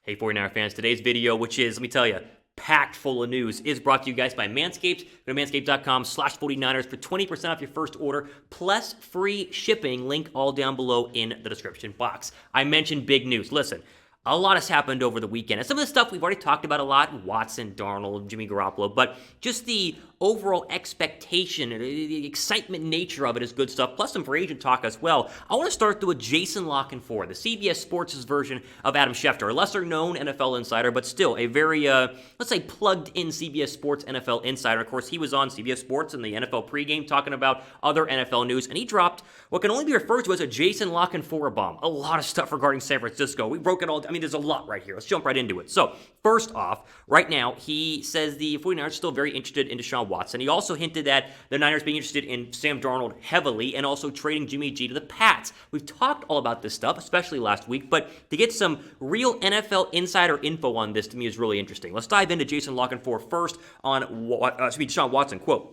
Hey 49er fans, today's video, which is, let me tell you, packed full of news, is brought to you guys by Manscaped. Go to manscaped.com/49ers for 20% off your first order, plus free shipping. Link all down below in the description box. I mentioned big news. Listen, a lot has happened over the weekend. And some of the stuff we've already talked about a lot, Watson, Darnold, Jimmy Garoppolo, but just the overall expectation and the excitement nature of it is good stuff, plus some free agent talk as well. I want to start with Jason Lockenfor, the CBS Sports' version of Adam Schefter, a lesser-known NFL insider, but still a very, let's say, plugged-in CBS Sports NFL insider. Of course, he was on CBS Sports in the NFL pregame talking about other NFL news, and he dropped what can only be referred to as a Jason Lockenfor bomb. A lot of stuff regarding San Francisco. We broke it all. I mean, there's a lot right here. Let's jump right into it. So, first off, right now, he says the 49ers are still very interested in Deshaun Watson. He also hinted that the Niners being interested in Sam Darnold heavily and also trading Jimmy G to the Pats. We've talked all about this stuff, especially last week, but to get some real NFL insider info on this to me is really interesting. Let's dive into Jason Lockenfor first on Deshaun Watson. Quote,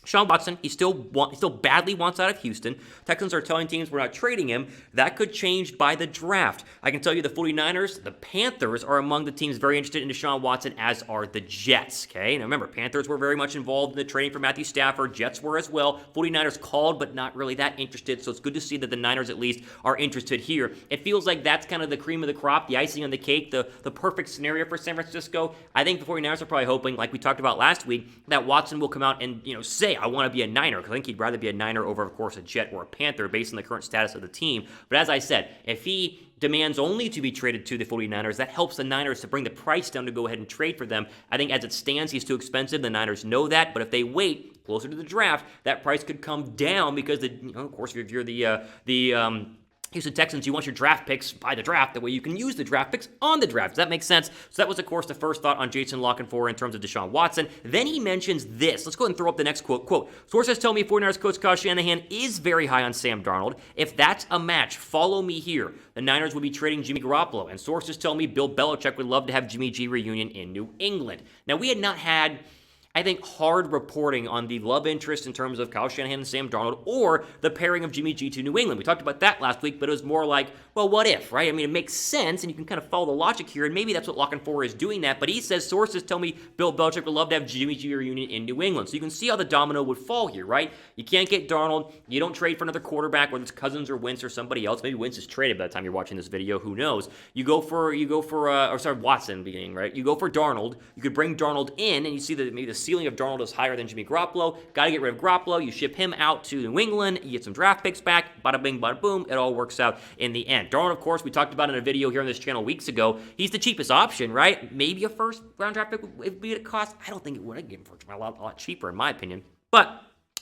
Deshaun Watson, he still badly wants out of Houston. Texans are telling teams we're not trading him. That could change by the draft. I can tell you the 49ers, the Panthers are among the teams very interested in Deshaun Watson, as are the Jets, okay? Now remember, Panthers were very much involved in the trading for Matthew Stafford. Jets were as well. 49ers called, but not really that interested, so it's good to see that the Niners at least are interested here. It feels like that's kind of the cream of the crop, the icing on the cake, the perfect scenario for San Francisco. I think the 49ers are probably hoping, like we talked about last week, that Watson will come out and, say, I want to be a Niner, because I think he'd rather be a Niner over, of course, a Jet or a Panther based on the current status of the team. But as I said, if he demands only to be traded to the 49ers, that helps the Niners to bring the price down to go ahead and trade for them. I think as it stands, he's too expensive. The Niners know that, but if they wait closer to the draft, that price could come down because, of course, if you're the Houston Texans, you want your draft picks by the draft. That way you can use the draft picks on the draft. Does that make sense? So that was, of course, the first thought on Jason Lockenfor in terms of Deshaun Watson. Then he mentions this. Let's go ahead and throw up the next quote. Quote, sources tell me 49ers coach Kyle Shanahan is very high on Sam Darnold. If that's a match, follow me here. The Niners will be trading Jimmy Garoppolo. And sources tell me Bill Belichick would love to have Jimmy G reunion in New England. Now, we had not had, I think, hard reporting on the love interest in terms of Kyle Shanahan and Sam Darnold or the pairing of Jimmy G to New England. We talked about that last week, but it was more like, well, what if, right? I mean, it makes sense, and you can kind of follow the logic here, and maybe that's what Lockenfor is doing that, but he says sources tell me Bill Belichick would love to have Jimmy G reunion in New England. So you can see how the domino would fall here, right? You can't get Darnold. You don't trade for another quarterback, whether it's Cousins or Wentz or somebody else. Maybe Wentz is traded by the time you're watching this video. Who knows? You go for Watson beginning, right? You go for Darnold. You could bring Darnold in, and you see that maybe the ceiling of Darnold is higher than Jimmy Garoppolo. Got to get rid of Garoppolo. You ship him out to New England. You get some draft picks back. Bada bing, bada boom. It all works out in the end. Darnold, of course, we talked about in a video here on this channel weeks ago. He's the cheapest option, right? Maybe a first round draft pick would be at a cost. I don't think it would. I'd give him for a lot cheaper, in my opinion. But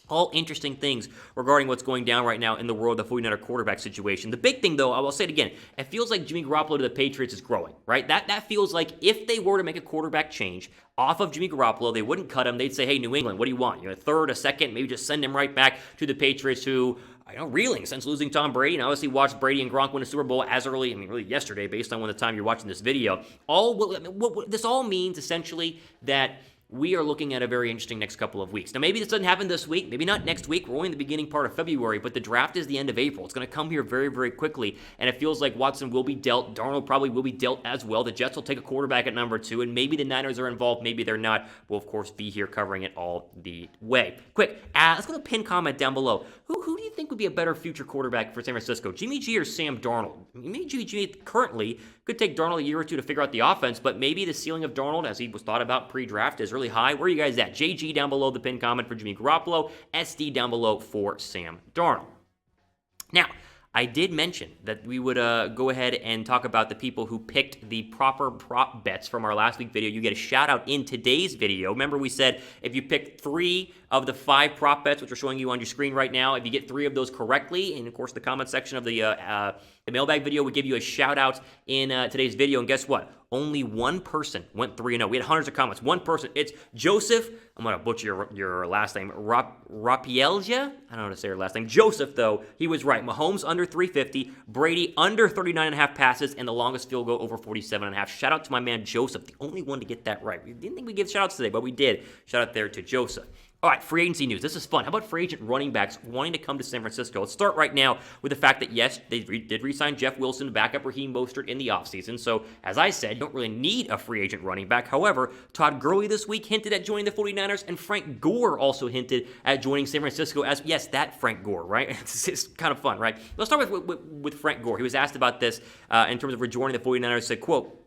all interesting things regarding what's going down right now in the world of the 49er quarterback situation. The big thing, though, I will say it again, it feels like Jimmy Garoppolo to the Patriots is growing, right? That feels like if they were to make a quarterback change off of Jimmy Garoppolo, they wouldn't cut him. They'd say, hey, New England, what do you want? A third, a second, maybe just send him right back to the Patriots, who, reeling since losing Tom Brady, and obviously watched Brady and Gronk win a Super Bowl as early, really yesterday, based on when the time you're watching this video. What this all means, essentially, that we are looking at a very interesting next couple of weeks. Now, maybe this doesn't happen this week, maybe not next week. We're only in the beginning part of February, but the draft is the end of April. It's going to come here very, very quickly, and it feels like Watson will be dealt. Darnold probably will be dealt as well. The Jets will take a quarterback at number 2, and maybe the Niners are involved, maybe they're not. We'll, of course, be here covering it all the way. Quick, let's go to pin comment down below. Who do you think would be a better future quarterback for San Francisco, Jimmy G or Sam Darnold? Maybe Jimmy G currently could take Darnold a year or two to figure out the offense, but maybe the ceiling of Darnold, as he was thought about pre-draft, is really high. Where are you guys at? JG down below the pin comment for Jimmy Garoppolo, SD down below for Sam Darnold. Now, I did mention that we would go ahead and talk about the people who picked the proper prop bets from our last week video. You get a shout out in today's video. Remember, we said if you picked 3 of the 5 prop bets, which are showing you on your screen right now, if you get 3 of those correctly, and of course the comment section of the mailbag video would give you a shout out in today's video. And guess what? Only one person went 3-0. We had hundreds of comments. One person. It's Joseph. I'm going to butcher your last name. Rapielja? I don't know how to say your last name. Joseph, though, he was right. Mahomes under 350. Brady under 39.5 passes. And the longest field goal over 47.5. Shout out to my man Joseph, the only one to get that right. We didn't think we'd give shout outs today, but we did. Shout out there to Joseph. All right, free agency news. This is fun. How about free agent running backs wanting to come to San Francisco? Let's start right now with the fact that, yes, they did re-sign Jeff Wilson to back up Raheem Mostert in the offseason. So, as I said, you don't really need a free agent running back. However, Todd Gurley this week hinted at joining the 49ers, and Frank Gore also hinted at joining San Francisco as, yes, that Frank Gore, right? It's kind of fun, right? Let's start with Frank Gore. He was asked about this in terms of rejoining the 49ers. Said, quote,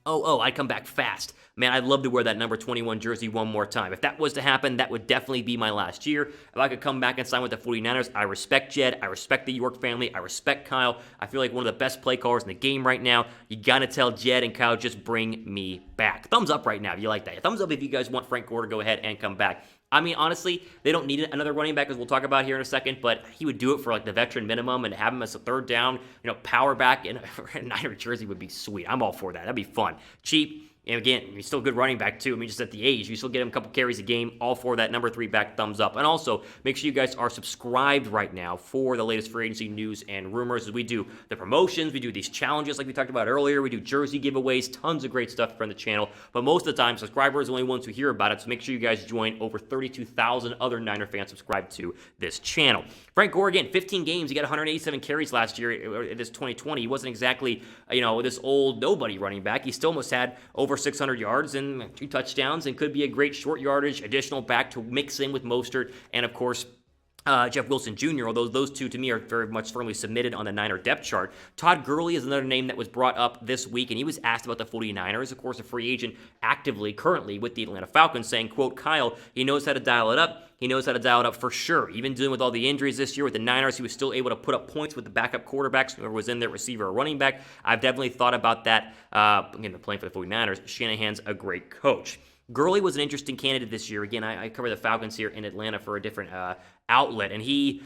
I'd come back fast. Man, I'd love to wear that number 21 jersey one more time. If that was to happen, that would definitely be my last year. If I could come back and sign with the 49ers, I respect Jed. I respect the York family. I respect Kyle. I feel like one of the best play callers in the game right now. You got to tell Jed and Kyle, just bring me back. Thumbs up right now if you like that. Thumbs up if you guys want Frank Gore to go ahead and come back. I mean, honestly, they don't need another running back, as we'll talk about here in a second, but he would do it for like the veteran minimum and have him as a third down, power back in a Niner jersey would be sweet. I'm all for that. That'd be fun. Cheap. And again, he's still a good running back, too. I mean, just at the age, you still get him a couple carries a game. All for that number 3 back, thumbs up. And also, make sure you guys are subscribed right now for the latest free agency news and rumors as we do the promotions. We do these challenges like we talked about earlier. We do jersey giveaways, tons of great stuff from the channel. But most of the time, subscribers are the only ones who hear about it. So make sure you guys join over 32,000 other Niner fans subscribed to this channel. Frank Gore, again, 15 games. He got 187 carries last year, this 2020. He wasn't exactly, this old nobody running back. He still almost had over 600 yards and 2 touchdowns and could be a great short yardage additional back to mix in with Mostert and, of course, Jeff Wilson Jr., although those two to me are very much firmly submitted on the Niner depth chart. Todd Gurley is another name that was brought up this week, and he was asked about the 49ers, of course, a free agent currently with the Atlanta Falcons, saying, quote, Kyle, he knows how to dial it up. He knows how to dial it up for sure. Even dealing with all the injuries this year with the Niners, he was still able to put up points with the backup quarterbacks, whoever was in there, receiver or running back. I've definitely thought about that. Again, they're playing for the 49ers. Shanahan's a great coach. Gurley was an interesting candidate this year. Again, I cover the Falcons here in Atlanta for a different outlet, and he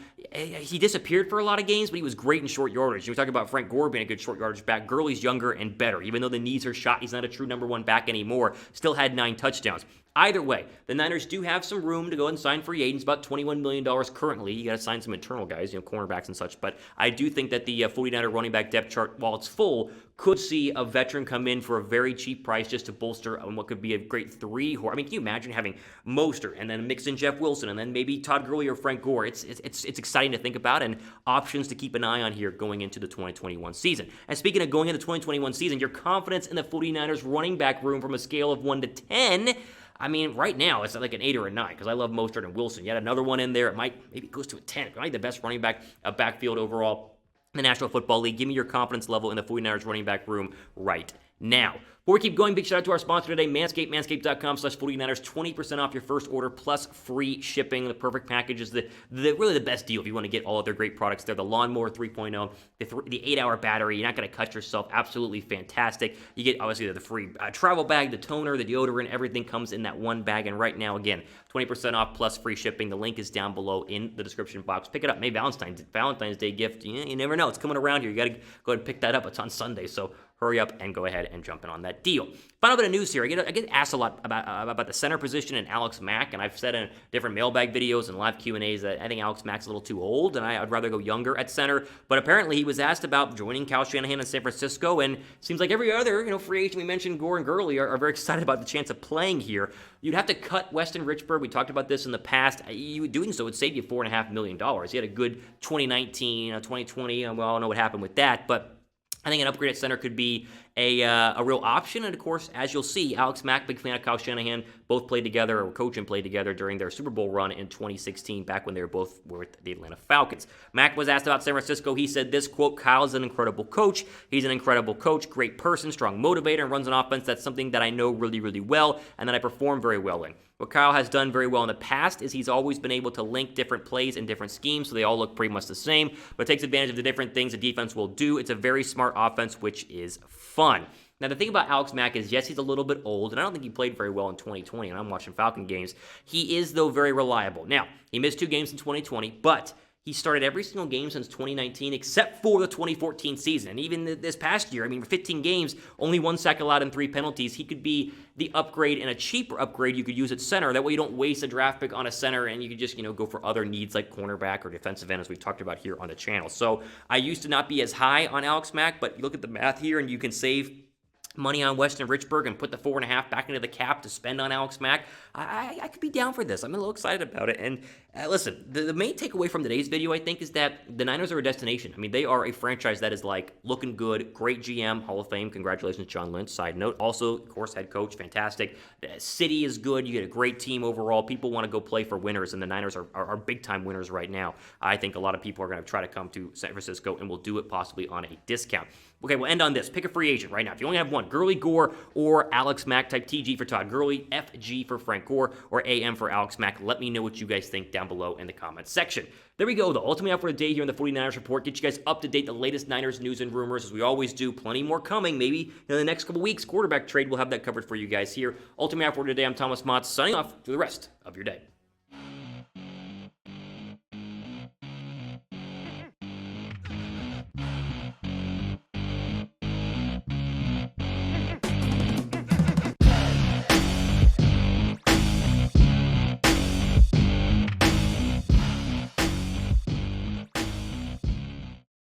disappeared for a lot of games, but he was great in short yardage. You talk about Frank Gore being a good short yardage back. Gurley's younger and better. Even though the knees are shot, he's not a true number 1 back anymore. Still had 9 touchdowns. Either way, the Niners do have some room to go and sign free agents, about $21 million currently. You got to sign some internal guys, cornerbacks and such. But I do think that the 49er running back depth chart, while it's full, could see a veteran come in for a very cheap price just to bolster on what could be a great 3. I mean, can you imagine having Mostert and then mix in Jeff Wilson and then maybe Todd Gurley or Frank Gore? It's exciting to think about and options to keep an eye on here going into the 2021 season. And speaking of going into the 2021 season, your confidence in the 49ers running back room from a scale of 1 to 10, I mean, right now, it's like an 8 or a 9 because I love Mostert and Wilson. You had another one in there. Maybe it goes to a 10. It might be the best running back backfield overall in the National Football League. Give me your confidence level in the 49ers running back room right now. Before we keep going, big shout out to our sponsor today, Manscaped, manscaped.com/49ers, 20% off your first order plus free shipping. The perfect package is really the best deal if you want to get all of their great products. They're the Lawnmower 3.0, the 8-hour battery. You're not going to cut yourself. Absolutely fantastic. You get, obviously, the free travel bag, the toner, the deodorant, everything comes in that one bag. And right now, again, 20% off plus free shipping. The link is down below in the description box. Pick it up. Maybe Valentine's Day gift. You never know. It's coming around here. You got to go ahead and pick that up. It's on Sunday, so hurry up and go ahead and jump in on that deal. Final bit of news here. I get asked a lot about the center position and Alex Mack, and I've said in different mailbag videos and live Q&As that I think Alex Mack's a little too old, and I'd rather go younger at center. But apparently he was asked about joining Kyle Shanahan in San Francisco, and seems like every other free agent we mentioned, Gore and Gurley, are very excited about the chance of playing here. You'd have to cut Weston Richburg. We talked about this in the past. Doing so would save you $4.5 million. He had a good 2019, 2020. We all know what happened with that, but I think an upgrade at center could be a real option. And, of course, as you'll see, Alex Mack, big fan of Kyle Shanahan, both played together, or coach and played together during their Super Bowl run in 2016, back when they were both with the Atlanta Falcons. Mack was asked about San Francisco. He said this, quote, Kyle's an incredible coach. He's an incredible coach, great person, strong motivator, and runs an offense that's something that I know really, really well and that I perform very well in. What Kyle has done very well in the past is he's always been able to link different plays and different schemes, so they all look pretty much the same, but takes advantage of the different things the defense will do. It's a very smart offense, which is fun. Now, the thing about Alex Mack is, yes, he's a little bit old, and I don't think he played very well in 2020, and I'm watching Falcon games. He is, though, very reliable. Now, he missed 2 games in 2020, but he started every single game since 2019 except for the 2014 season. And even this past year, 15 games, only 1 sack allowed and 3 penalties. He could be the upgrade and a cheaper upgrade you could use at center. That way you don't waste a draft pick on a center and you could just, go for other needs like cornerback or defensive end, as we've talked about here on the channel. So I used to not be as high on Alex Mack, but you look at the math here and you can save money on Weston Richburg and put the 4.5 back into the cap to spend on Alex Mack, I could be down for this. I'm a little excited about it. And listen, the main takeaway from today's video, I think, is that the Niners are a destination. I mean, they are a franchise that is like looking good, great GM, Hall of Fame. Congratulations, John Lynch. Side note. Also, of course, head coach, fantastic. The city is good. You get a great team overall. People want to go play for winners, and the Niners are big time winners right now. I think a lot of people are going to try to come to San Francisco and will do it possibly on a discount. Okay, we'll end on this. Pick a free agent right now. If you only have one, Gurley, Gore, or Alex Mack, type TG for Todd Gurley, FG for Frank Gore, or AM for Alex Mack. Let me know what you guys think down below in the comments section. There we go, though. Ultimately out for the day here in the 49ers Report. Get you guys up to date, the latest Niners news and rumors, as we always do. Plenty more coming, maybe in the next couple weeks. Quarterback trade, we'll have that covered for you guys here. Ultimately out for today, I'm Thomas Mott, signing off for the rest of your day.